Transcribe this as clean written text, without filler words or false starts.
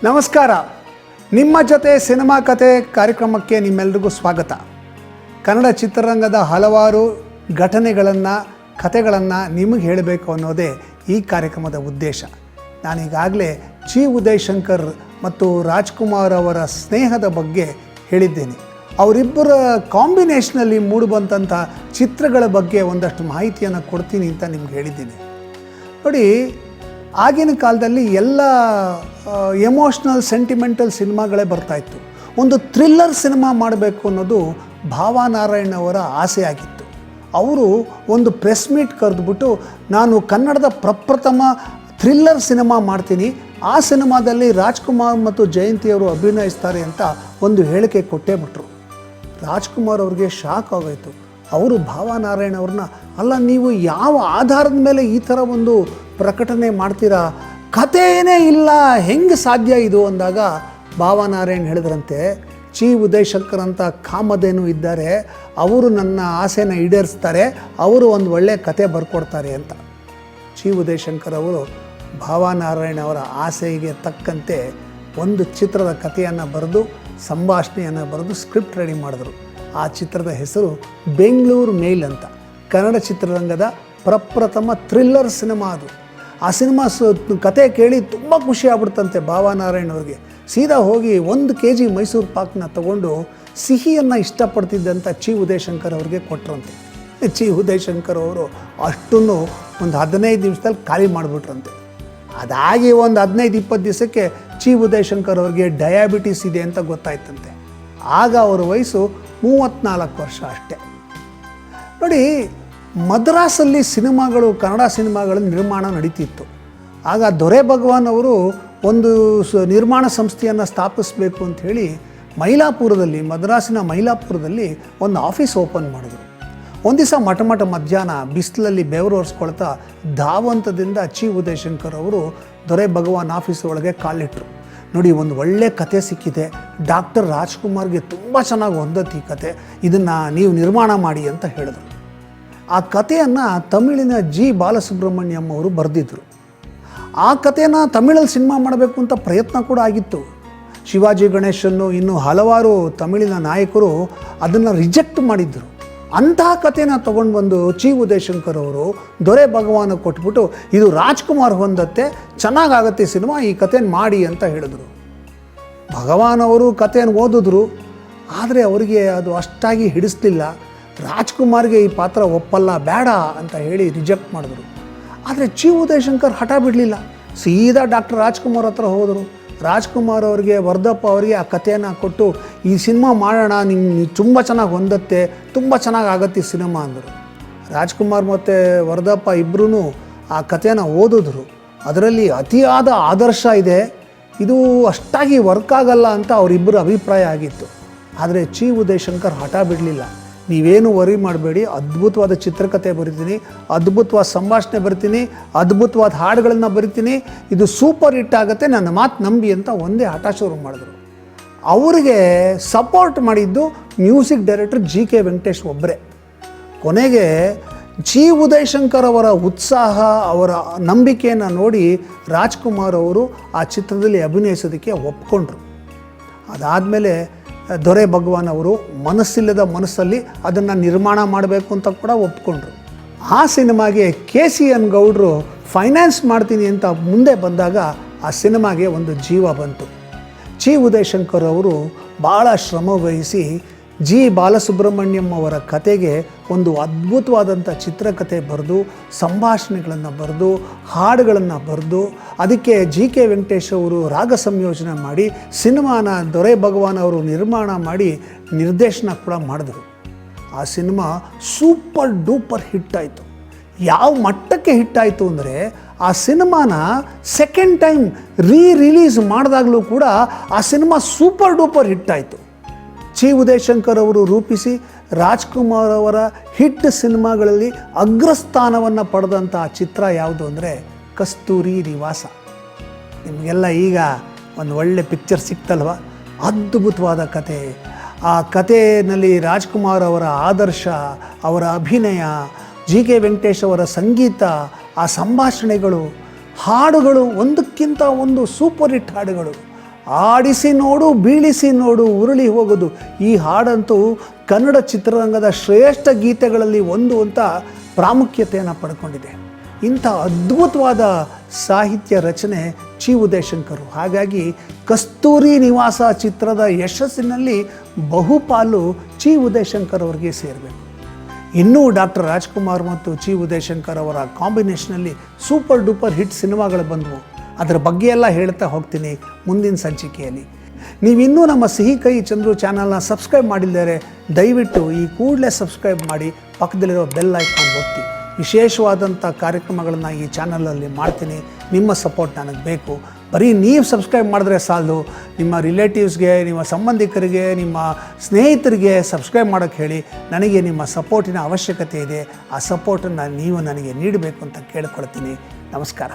ನಮಸ್ಕಾರ. ನಿಮ್ಮ ಜೊತೆ ಸಿನಿಮಾ ಕತೆ ಕಾರ್ಯಕ್ರಮಕ್ಕೆ ನಿಮ್ಮೆಲ್ಲರಿಗೂ ಸ್ವಾಗತ. ಕನ್ನಡ ಚಿತ್ರರಂಗದ ಹಲವಾರು ಘಟನೆಗಳನ್ನು ಕತೆಗಳನ್ನು ನಿಮಗೆ ಹೇಳಬೇಕು ಅನ್ನೋದೇ ಈ ಕಾರ್ಯಕ್ರಮದ ಉದ್ದೇಶ. ನಾನೀಗಾಗಲೇ ಚಿ ಉದಯ್ ಶಂಕರ್ ಮತ್ತು ರಾಜ್ಕುಮಾರ್ ಅವರ ಸ್ನೇಹದ ಬಗ್ಗೆ ಹೇಳಿದ್ದೇನೆ. ಅವರಿಬ್ಬರ ಕಾಂಬಿನೇಷನಲ್ಲಿ ಮೂಡಿಬಂದಂಥ ಚಿತ್ರಗಳ ಬಗ್ಗೆ ಒಂದಷ್ಟು ಮಾಹಿತಿಯನ್ನು ಕೊಡ್ತೀನಿ ಅಂತ ನಿಮ್ಗೆ ಹೇಳಿದ್ದೀನಿ. ನೋಡಿ, ಆಗಿನ ಕಾಲದಲ್ಲಿ ಎಲ್ಲ ಎಮೋಷ್ನಲ್ ಸೆಂಟಿಮೆಂಟಲ್ ಸಿನಿಮಾಗಳೇ ಬರ್ತಾಯಿತ್ತು. ಒಂದು ಥ್ರಿಲ್ಲರ್ ಸಿನಿಮಾ ಮಾಡಬೇಕು ಅನ್ನೋದು ಭಾವನಾರಾಯಣ್ ಅವರ ಆಸೆ ಆಗಿತ್ತು. ಅವರು ಒಂದು ಪ್ರೆಸ್ ಮೀಟ್ ಕರೆದುಬಿಟ್ಟು, ನಾನು ಕನ್ನಡದ ಪ್ರಪ್ರಥಮ ಥ್ರಿಲ್ಲರ್ ಸಿನಿಮಾ ಮಾಡ್ತೀನಿ, ಆ ಸಿನಿಮಾದಲ್ಲಿ ರಾಜ್ಕುಮಾರ್ ಮತ್ತು ಜಯಂತಿಯವರು ಅಭಿನಯಿಸ್ತಾರೆ ಅಂತ ಒಂದು ಹೇಳಿಕೆ ಕೊಟ್ಟೇ ಬಿಟ್ರು. ರಾಜ್ಕುಮಾರ್ ಅವ್ರಿಗೆ ಶಾಕ್ ಆಗೋಯಿತು. ಅವರು ಭಾವನಾರಾಯಣ್ ಅವ್ರನ್ನ, ಅಲ್ಲ ನೀವು ಯಾವ ಆಧಾರದ ಮೇಲೆ ಈ ಥರ ಒಂದು ಪ್ರಕಟಣೆ ಮಾಡ್ತೀರಾ, ಕಥೆ ಏನೇ ಇಲ್ಲ, ಹೆಂಗೆ ಸಾಧ್ಯ ಇದು ಅಂದಾಗ ಭಾವನಾರಾಯಣ್ ಹೇಳಿದ್ರಂತೆ, ಚಿ ಉದಯ್ ಶಂಕರ್ ಅಂತ ಕಾಮಧೇನು ಇದ್ದಾರೆ, ಅವರು ನನ್ನ ಆಸೆನ ಈಡೇರಿಸ್ತಾರೆ, ಅವರು ಒಂದು ಒಳ್ಳೆಯ ಕತೆ ಬರ್ಕೊಡ್ತಾರೆ ಅಂತ. ಚಿ ಉದಯ್ ಶಂಕರ್ ಅವರು ಭಾವನಾರಾಯಣ್ ಅವರ ಆಸೆಗೆ ತಕ್ಕಂತೆ ಒಂದು ಚಿತ್ರದ ಕಥೆಯನ್ನು ಬರೆದು, ಸಂಭಾಷಣೆಯನ್ನು ಬರೆದು ಸ್ಕ್ರಿಪ್ಟ್ ರೆಡಿ ಮಾಡಿದ್ರು. ಆ ಚಿತ್ರದ ಹೆಸರು ಬೆಂಗಳೂರು ಮೇಲ್ ಅಂತ. ಕನ್ನಡ ಚಿತ್ರರಂಗದ ಪ್ರಪ್ರಥಮ ಥ್ರಿಲ್ಲರ್ ಸಿನಿಮಾ ಅದು. ಆ ಸಿನಿಮಾ ಕತೆ ಕೇಳಿ ತುಂಬ ಖುಷಿ ಆಗ್ಬಿಡ್ತಂತೆ ಭಾವನಾರಾಯಣ್ ಅವ್ರಿಗೆ. ಸೀದಾ ಹೋಗಿ 1 kg ಮೈಸೂರು ಪಾಕ್ನ ತಗೊಂಡು ಸಿಹಿಯನ್ನು ಇಷ್ಟಪಡ್ತಿದ್ದಂಥ ಚಿ ಉದಯ್ ಶಂಕರ್ ಅವ್ರಿಗೆ ಕೊಟ್ಟರಂತೆ. ಚಿ ಉದಯ್ ಶಂಕರ್ ಅವರು ಅಷ್ಟನ್ನು ಒಂದು 15 ನಿಮಿಷದಲ್ಲಿ ಖಾಲಿ ಮಾಡಿಬಿಟ್ರಂತೆ. ಅದಾಗಿ ಒಂದು 15-20 ದಿವಸಕ್ಕೆ ಚಿ ಉದಯ್ ಶಂಕರ್ ಅವ್ರಿಗೆ ಡಯಾಬಿಟಿಸ್ ಇದೆ ಅಂತ ಗೊತ್ತಾಯ್ತಂತೆ. ಆಗ ಅವರ ವಯಸ್ಸು 34 ವರ್ಷ ಅಷ್ಟೇ. ನೋಡಿ, ಮದ್ರಾಸಲ್ಲಿ ಸಿನಿಮಾಗಳು, ಕನ್ನಡ ಸಿನಿಮಾಗಳ ನಿರ್ಮಾಣ ನಡೀತಿತ್ತು. ಆಗ ದೊರೆ ಭಗವಾನ್ ಅವರು ಒಂದು ನಿರ್ಮಾಣ ಸಂಸ್ಥೆಯನ್ನು ಸ್ಥಾಪಿಸಬೇಕು ಅಂಥೇಳಿ ಮೈಲಾಪುರದಲ್ಲಿ, ಮದ್ರಾಸಿನ ಮೈಲಾಪುರದಲ್ಲಿ ಒಂದು ಆಫೀಸ್ ಓಪನ್ ಮಾಡಿದ್ರು. ಒಂದು ದಿವಸ ಮಠ ಮಧ್ಯಾಹ್ನ ಬಿಸಿಲಲ್ಲಿ ಬೆವರು ಒರೆಸ್ಕೊಳ್ತಾ ಧಾವಂತದಿಂದ ಚಿ ಉದಯ್ ಶಂಕರ್ ಅವರು ದೊರೆ ಭಗವಾನ್ ಆಫೀಸ್ ಒಳಗೆ ಕಾಲಿಟ್ಟರು. ನೋಡಿ, ಒಂದು ಒಳ್ಳೆ ಕತೆ ಸಿಕ್ಕಿದೆ, ಡಾಕ್ಟರ್ ರಾಜ್ಕುಮಾರ್ಗೆ ತುಂಬ ಚೆನ್ನಾಗಿ ಹೊಂದತ್ತೆ ಈ ಕತೆ, ಇದನ್ನು ನೀವು ನಿರ್ಮಾಣ ಮಾಡಿ ಅಂತ ಹೇಳಿದ್ರು. ಆ ಕಥೆಯನ್ನು ತಮಿಳಿನ ಜಿ ಬಾಲಸುಬ್ರಹ್ಮಣ್ಯಂ ಅವರು ಬರೆದಿದ್ದರು. ಆ ಕಥೆನ ತಮಿಳಲ್ಲಿ ಸಿನಿಮಾ ಮಾಡಬೇಕು ಅಂತ ಪ್ರಯತ್ನ ಕೂಡ ಆಗಿತ್ತು. ಶಿವಾಜಿ ಗಣೇಶನ್ನು ಇನ್ನು ಹಲವಾರು ತಮಿಳಿನ ನಾಯಕರು ಅದನ್ನು ರಿಜೆಕ್ಟ್ ಮಾಡಿದ್ದರು. ಅಂತಹ ಕಥೆನ ತೊಗೊಂಡು ಬಂದು ಚಿ ಉದಯ್ ಶಂಕರ್ ಅವರು ದೊರೆ ಭಗವಾನ್ ಕೊಟ್ಬಿಟ್ಟು, ಇದು ರಾಜ್ಕುಮಾರ್ ಹೊಂದತ್ತೆ, ಚೆನ್ನಾಗಾಗತ್ತೆ ಸಿನಿಮಾ, ಈ ಕಥೆನ ಮಾಡಿ ಅಂತ ಹೇಳಿದ್ರು. ಭಗವಾನ್ ಅವರು ಕಥೆಯನ್ನು ಓದಿದ್ರು, ಆದರೆ ಅವರಿಗೆ ಅದು ಅಷ್ಟಾಗಿ ಹಿಡಿಸ್ಲಿಲ್ಲ. ರಾಜ್ಕುಮಾರ್ಗೆ ಈ ಪಾತ್ರ ಒಪ್ಪಲ್ಲ, ಬೇಡ ಅಂತ ಹೇಳಿ ರಿಜೆಕ್ಟ್ ಮಾಡಿದ್ರು. ಆದರೆ ಚಿ ಉದಯ್ ಶಂಕರ್ ಹಠ ಬಿಡಲಿಲ್ಲ, ಸೀದಾ ಡಾಕ್ಟರ್ ರಾಜ್ಕುಮಾರ್ ಹತ್ರ ಹೋದರು. ರಾಜ್ಕುಮಾರ್ ಅವರಿಗೆ, ವರ್ಧಪ್ಪ ಅವರಿಗೆ ಆ ಕಥೆಯನ್ನು ಕೊಟ್ಟು, ಈ ಸಿನಿಮಾ ಮಾಡೋಣ, ನಿಮ್ಗೆ ತುಂಬ ಚೆನ್ನಾಗಿ ಹೊಂದತ್ತೆ, ತುಂಬ ಚೆನ್ನಾಗಿ ಆಗತ್ತೆ ಈ ಸಿನಿಮಾ ಅಂದರು. ರಾಜ್ಕುಮಾರ್ ಮತ್ತು ವರ್ಧಪ್ಪ ಇಬ್ಬರೂ ಆ ಕಥೆನ ಓದಿದ್ರು. ಅದರಲ್ಲಿ ಅತಿಯಾದ ಆದರ್ಶ ಇದೆ, ಇದು ಅಷ್ಟಾಗಿ ವರ್ಕ್ ಆಗಲ್ಲ ಅಂತ ಅವರಿಬ್ಬರ ಅಭಿಪ್ರಾಯ ಆಗಿತ್ತು. ಆದರೆ ಚಿ ಉದಯ್ ಶಂಕರ್ ಹಠ ಬಿಡಲಿಲ್ಲ, ನೀವೇನು ವರಿ ಮಾಡಬೇಡಿ, ಅದ್ಭುತವಾದ ಚಿತ್ರಕಥೆ ಬರಿತೀನಿ, ಅದ್ಭುತವಾದ ಸಂಭಾಷಣೆ ಬರ್ತೀನಿ, ಅದ್ಭುತವಾದ ಹಾಡುಗಳನ್ನು ಬರಿತೀನಿ, ಇದು ಸೂಪರ್ ಹಿಟ್ ಆಗುತ್ತೆ, ನನ್ನ ಮಾತು ನಂಬಿ ಅಂತ ಒಂದೇ ಹಠ ಶುರು ಮಾಡಿದ್ರು. ಅವರಿಗೆ ಸಪೋರ್ಟ್ ಮಾಡಿದ್ದು ಮ್ಯೂಸಿಕ್ ಡೈರೆಕ್ಟರ್ GK ವೆಂಕಟೇಶ್ ಒಬ್ಬರೇ. ಕೊನೆಗೆ ಚಿ ಉದಯ್ ಶಂಕರ್ ಅವರ ಉತ್ಸಾಹ, ಅವರ ನಂಬಿಕೆಯನ್ನು ನೋಡಿ ರಾಜ್ಕುಮಾರ್ ಅವರು ಆ ಚಿತ್ರದಲ್ಲಿ ಅಭಿನಯಿಸೋದಕ್ಕೆ ಒಪ್ಕೊಂಡ್ರು. ಅದಾದಮೇಲೆ ದೊರೆ ಭಗವಾನ್ ಅವರು ಮನಸ್ಸಿಲ್ಲದ ಮನಸ್ಸಲ್ಲಿ ಅದನ್ನು ನಿರ್ಮಾಣ ಮಾಡಬೇಕು ಅಂತ ಕೂಡ ಒಪ್ಕೊಂಡ್ರು. ಆ ಸಿನಿಮಾಗೆ KCN ಗೌಡರು ಫೈನಾನ್ಸ್ ಮಾಡ್ತೀನಿ ಅಂತ ಮುಂದೆ ಬಂದಾಗ ಆ ಸಿನಿಮಾಗೆ ಒಂದು ಜೀವ ಬಂತು. ಚಿ ಉದಯ್ ಶಂಕರ್ ಅವರು ಭಾಳ ಶ್ರಮ ವಹಿಸಿ ಜಿ ಬಾಲಸುಬ್ರಹ್ಮಣ್ಯಂ ಅವರ ಕತೆಗೆ ಒಂದು ಅದ್ಭುತವಾದಂಥ ಚಿತ್ರಕಥೆ ಬರೆದು, ಸಂಭಾಷಣೆಗಳನ್ನು ಬರೆದು, ಹಾಡುಗಳನ್ನು ಬರೆದು, ಅದಕ್ಕೆ GK ವೆಂಕಟೇಶ್ ಅವರು ರಾಗ ಸಂಯೋಜನೆ ಮಾಡಿ ಸಿನಿಮಾನ ದೊರೆ ಭಗವಾನ್ ಅವರು ನಿರ್ಮಾಣ ಮಾಡಿ ನಿರ್ದೇಶನ ಕೂಡ ಮಾಡಿದ್ರು. ಆ ಸಿನಿಮಾ ಸೂಪರ್ ಡೂಪರ್ ಹಿಟ್ಟಾಯಿತು. ಯಾವ ಮಟ್ಟಕ್ಕೆ ಹಿಟ್ಟಾಯಿತು ಅಂದರೆ, ಆ ಸಿನಿಮಾನ ಸೆಕೆಂಡ್ ಟೈಮ್ ರಿಲೀಸ್ ಮಾಡಿದಾಗಲೂ ಕೂಡ ಆ ಸಿನಿಮಾ ಸೂಪರ್ ಡೂಪರ್ ಹಿಟ್ಟಾಯಿತು. ಚಿ ಉದಯ್ ಶಂಕರ್ ಅವರು ರೂಪಿಸಿ ರಾಜ್ಕುಮಾರ್ ಅವರ ಹಿಟ್ ಸಿನಿಮಾಗಳಲ್ಲಿ ಅಗ್ರಸ್ಥಾನವನ್ನು ಪಡೆದಂಥ ಚಿತ್ರ ಯಾವುದು ಅಂದರೆ ಕಸ್ತೂರಿ ನಿವಾಸ. ನಿಮಗೆಲ್ಲ ಈಗ ಒಂದು ಒಳ್ಳೆ ಪಿಕ್ಚರ್ ಸಿಕ್ತಲ್ವ, ಅದ್ಭುತವಾದ ಕತೆ. ಆ ಕಥೆಯಲ್ಲಿ ರಾಜ್ಕುಮಾರ್ ಅವರ ಆದರ್ಶ, ಅವರ ಅಭಿನಯ, GK ವೆಂಕಟೇಶ್ ಅವರ ಸಂಗೀತ, ಆ ಸಂಭಾಷಣೆಗಳು, ಹಾಡುಗಳು ಒಂದಕ್ಕಿಂತ ಒಂದು ಸೂಪರ್ ಹಿಟ್ ಹಾಡುಗಳು. ಆಡಿಸಿ ನೋಡು ಬೀಳಿಸಿ ನೋಡು ಉರುಳಿ ಹೋಗೋದು. ಈ ಹಾಡಂತೂ ಕನ್ನಡ ಚಿತ್ರರಂಗದ ಶ್ರೇಷ್ಠ ಗೀತೆಗಳಲ್ಲಿ ಒಂದು ಅಂತ ಪ್ರಾಮುಖ್ಯತೆಯನ್ನು ಪಡ್ಕೊಂಡಿದೆ. ಇಂಥ ಅದ್ಭುತವಾದ ಸಾಹಿತ್ಯ ರಚನೆ ಚಿ ಉದಯಶಂಕರ್. ಹಾಗಾಗಿ ಕಸ್ತೂರಿ ನಿವಾಸ ಚಿತ್ರದ ಯಶಸ್ಸಿನಲ್ಲಿ ಬಹುಪಾಲು ಚಿ ಉದಯಶಂಕರ್ ಅವರಿಗೆ ಸೇರಬೇಕು. ಇನ್ನೂ ಡಾಕ್ಟರ್ ರಾಜ್ಕುಮಾರ್ ಮತ್ತು ಚಿ ಉದಯಶಂಕರ್ ಅವರ ಕಾಂಬಿನೇಷನಲ್ಲಿ ಸೂಪರ್ ಡೂಪರ್ ಹಿಟ್ ಸಿನಿಮಾಗಳು ಬಂದವು. ಅದರ ಬಗ್ಗೆ ಎಲ್ಲ ಹೇಳ್ತಾ ಹೋಗ್ತೀನಿ ಮುಂದಿನ ಸಂಚಿಕೆಯಲ್ಲಿ. ನೀವಿನ್ನೂ ನಮ್ಮ ಸಿಹಿ ಕೈ ಚಂದ್ರು ಚಾನಲ್ನ ಸಬ್ಸ್ಕ್ರೈಬ್ ಮಾಡಿದ್ದಾರೆ, ದಯವಿಟ್ಟು ಈ ಕೂಡಲೇ ಸಬ್ಸ್ಕ್ರೈಬ್ ಮಾಡಿ, ಪಕ್ಕದಲ್ಲಿರೋ ಬೆಲ್ ಐಕಾನ್ ಒತ್ತಿ. ವಿಶೇಷವಾದಂಥ ಕಾರ್ಯಕ್ರಮಗಳನ್ನು ಈ ಚಾನಲಲ್ಲಿ ಮಾಡ್ತೀನಿ. ನಿಮ್ಮ ಸಪೋರ್ಟ್ ನನಗೆ ಬೇಕು. ಬರೀ ನೀವು ಸಬ್ಸ್ಕ್ರೈಬ್ ಮಾಡಿದ್ರೆ ಸಾಲದು, ನಿಮ್ಮ ರಿಲೇಟಿವ್ಸ್ಗೆ, ನಿಮ್ಮ ಸಂಬಂಧಿಕರಿಗೆ, ನಿಮ್ಮ ಸ್ನೇಹಿತರಿಗೆ ಸಬ್ಸ್ಕ್ರೈಬ್ ಮಾಡೋಕ್ಕೆ ಹೇಳಿ. ನನಗೆ ನಿಮ್ಮ ಸಪೋರ್ಟಿನ ಅವಶ್ಯಕತೆ ಇದೆ. ಆ ಸಪೋರ್ಟನ್ನು ನೀವು ನನಗೆ ನೀಡಬೇಕು ಅಂತ ಕೇಳ್ಕೊಳ್ತೀನಿ. ನಮಸ್ಕಾರ.